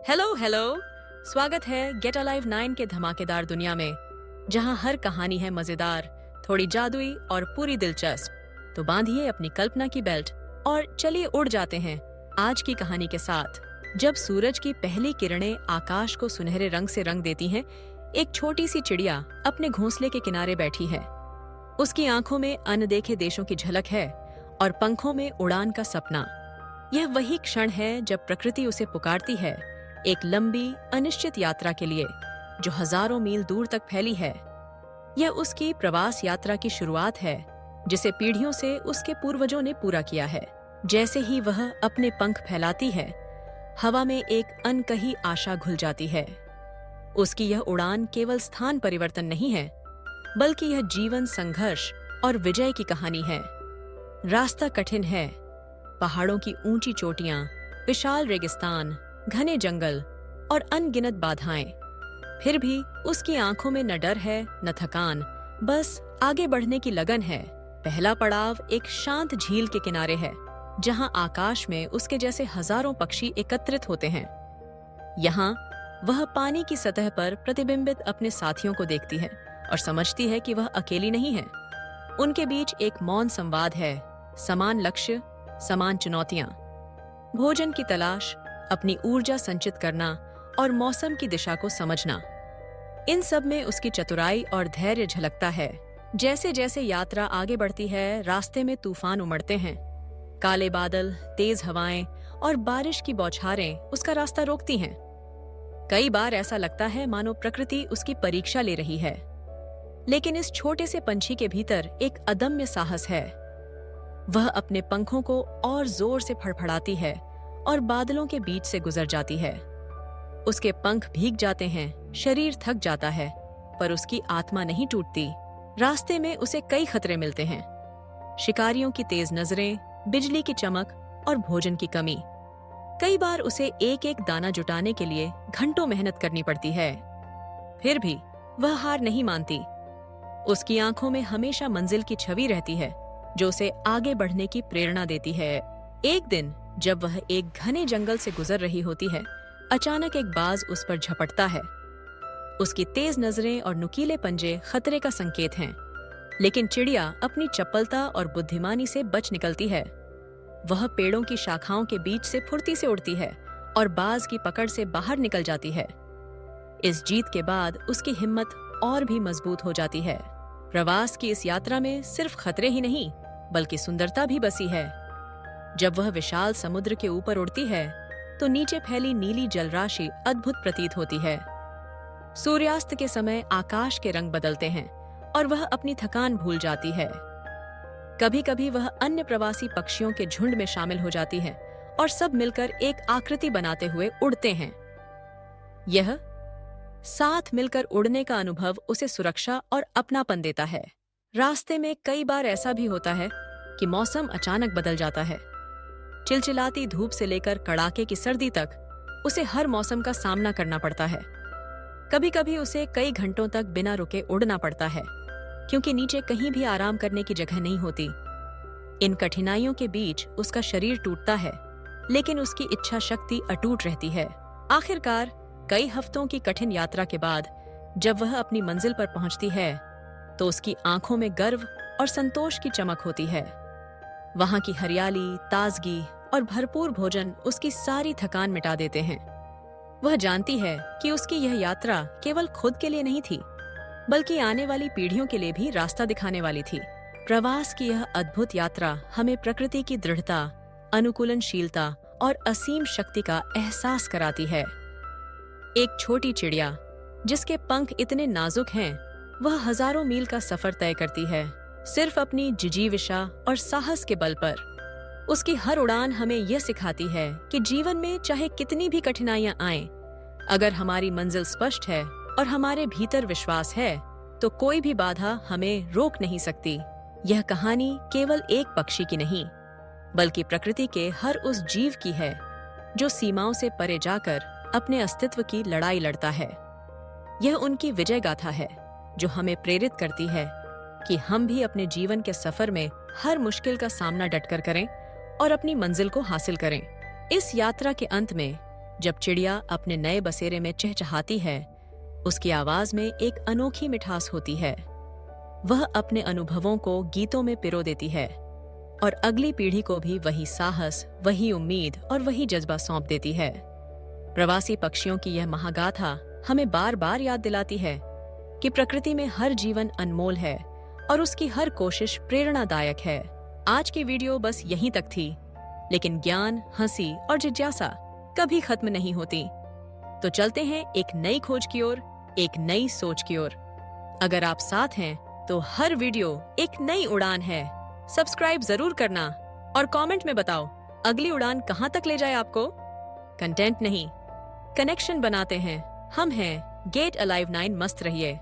Hello hello. स्वागत है gate alive 9 के धमाकेदार दुनिया में, जहां हर कहानी है मजेदार, थोड़ी जादुई और पूरी दिलचस्प। तो बांधिए अपनी कल्पना की बेल्ट और चलिए उड़ जाते हैं आज की कहानी के साथ। जब सूरज की पहली किरणें आकाश को सुनहरे रंग से रंग देती हैं, एक छोटी सी चिड़िया अपने घोंसले के किनारे बैठी है। उसकी आंखों में अनदेखे देशों की झलक है और पंखों में उड़ान का सपना। यह वही क्षण है जब प्रकृति उसे पुकारती है, एक लंबी अनिश्चित यात्रा के लिए जो हजारों मील दूर तक फैली है। यह उसकी प्रवास यात्रा की शुरुआत है, जिसे पीढ़ियों से उसके पूर्वजों ने पूरा किया है। जैसे ही वह अपने पंख फैलाती है, हवा में एक अनकही आशा घुल जाती है। उसकी यह उड़ान केवल स्थान परिवर्तन नहीं है, बल्कि यह जीवन संघर्ष और विजय की कहानी है। रास्ता कठिन है, पहाड़ों की ऊंची चोटियां, विशाल रेगिस्तान, घने जंगल और अनगिनत बाधाएं। फिर भी उसकी आंखों में न डर है न थकान, बस आगे बढ़ने की लगन है। पहला पड़ाव एक शांत झील के किनारे है, जहां आकाश में उसके जैसे हजारों पक्षी एकत्रित होते हैं। यहाँ वह पानी की सतह पर प्रतिबिंबित अपने साथियों को देखती है और समझती है कि वह अकेली नहीं है। उनके बीच एक मौन संवाद है, समान लक्ष्य, समान चुनौतियां, भोजन की तलाश, अपनी ऊर्जा संचित करना और मौसम की दिशा को समझना। इन सब में उसकी चतुराई और धैर्य झलकता है। जैसे जैसे यात्रा आगे बढ़ती है, रास्ते में तूफान उमड़ते हैं। काले बादल, तेज हवाएं और बारिश की बौछारें उसका रास्ता रोकती हैं। कई बार ऐसा लगता है मानो प्रकृति उसकी परीक्षा ले रही है। लेकिन इस छोटे से पंछी के भीतर एक अदम्य साहस है। वह अपने पंखों को और जोर से फड़फड़ाती है और बादलों के बीच से गुजर जाती है। उसके पंख भीग जाते हैं, शरीर थक जाता है, पर उसकी आत्मा नहीं टूटती। रास्ते में उसे कई खतरे मिलते हैं, शिकारियों की तेज नजरें, बिजली की चमक और भोजन की कमी। कई बार उसे एक एक दाना जुटाने के लिए घंटों मेहनत करनी पड़ती है। फिर भी वह हार नहीं मानती। उसकी आंखों में हमेशा मंजिल की छवि रहती है, जो उसे आगे बढ़ने की प्रेरणा देती है। एक दिन जब वह एक घने जंगल से गुजर रही होती है, अचानक एक बाज उस पर झपटता है। उसकी तेज नजरें और नुकीले पंजे खतरे का संकेत हैं, लेकिन चिड़िया अपनी चपलता और बुद्धिमानी से बच निकलती है। वह पेड़ों की शाखाओं के बीच से फुर्ती से उड़ती है और बाज की पकड़ से बाहर निकल जाती है। इस जीत के बाद उसकी हिम्मत और भी मजबूत हो जाती है। प्रवास की इस यात्रा में सिर्फ खतरे ही नहीं, बल्कि सुंदरता भी बसी है। जब वह विशाल समुद्र के ऊपर उड़ती है, तो नीचे फैली नीली जलराशि अद्भुत प्रतीत होती है। सूर्यास्त के समय आकाश के रंग बदलते हैं और वह अपनी थकान भूल जाती है। कभी कभी वह अन्य प्रवासी पक्षियों के झुंड में शामिल हो जाती है और सब मिलकर एक आकृति बनाते हुए उड़ते हैं। यह साथ मिलकर उड़ने का अनुभव उसे सुरक्षा और अपनापन देता है। रास्ते में कई बार ऐसा भी होता है कि मौसम अचानक बदल जाता है। चिलचिलाती धूप से लेकर कड़ाके की सर्दी तक उसे हर मौसम का सामना करना पड़ता है। कभी कभी उसे कई घंटों तक बिना रुके उड़ना पड़ता है, क्योंकि नीचे कहीं भी आराम करने की जगह नहीं होती। इन कठिनाइयों के बीच उसका शरीर टूटता है, लेकिन उसकी इच्छा शक्ति अटूट रहती है। आखिरकार कई हफ्तों की कठिन यात्रा के बाद जब वह अपनी मंजिल पर पहुंचती है, तो उसकी आंखों में गर्व और संतोष की चमक होती है। वहां की हरियाली, ताजगी और भरपूर भोजन उसकी सारी थकान मिटा देते हैं। वह जानती है कि उसकी यह यात्रा केवल खुद के लिए नहीं थी, बल्कि आने वाली पीढ़ियों के लिए भी रास्ता दिखाने वाली थी। प्रवास की यह अद्भुत यात्रा हमें प्रकृति की दृढ़ता, अनुकूलनशीलता और असीम शक्ति का एहसास कराती है। एक छोटी चिड़िया जिसके पंख इतने नाजुक हैं, वह हजारों मील का सफर तय करती है, सिर्फ अपनी जिजीविषा और साहस के बल पर। उसकी हर उड़ान हमें यह सिखाती है कि जीवन में चाहे कितनी भी कठिनाइयां आएं, अगर हमारी मंजिल स्पष्ट है और हमारे भीतर विश्वास है, तो कोई भी बाधा हमें रोक नहीं सकती। यह कहानी केवल एक पक्षी की नहीं, बल्कि प्रकृति के हर उस जीव की है जो सीमाओं से परे जाकर अपने अस्तित्व की लड़ाई लड़ता है। यह उनकी विजय गाथा है, जो हमें प्रेरित करती है कि हम भी अपने जीवन के सफर में हर मुश्किल का सामना डटकर करें और अपनी मंजिल को हासिल करें। इस यात्रा के अंत में जब चिड़िया अपने नए बसेरे में चहचहाती है, उसकी आवाज में एक अनोखी मिठास होती है। वह अपने अनुभवों को गीतों में पिरो देती है और अगली पीढ़ी को भी वही साहस, वही उम्मीद और वही जज्बा सौंप देती है। प्रवासी पक्षियों की यह महागाथा हमें बार बार याद दिलाती है कि प्रकृति में हर जीवन अनमोल है और उसकी हर कोशिश प्रेरणादायक है। आज की वीडियो बस यहीं तक थी, लेकिन ज्ञान, हंसी और जिज्ञासा कभी खत्म नहीं होती। तो चलते हैं एक नई खोज की ओर, एक नई सोच की ओर। अगर आप साथ हैं तो हर वीडियो एक नई उड़ान है। सब्सक्राइब जरूर करना और कमेंट में बताओ अगली उड़ान कहां तक ले जाए आपको। कंटेंट नहीं, कनेक्शन बनाते हैं। हम हैं गेट अलाइव 9। मस्त रहिए।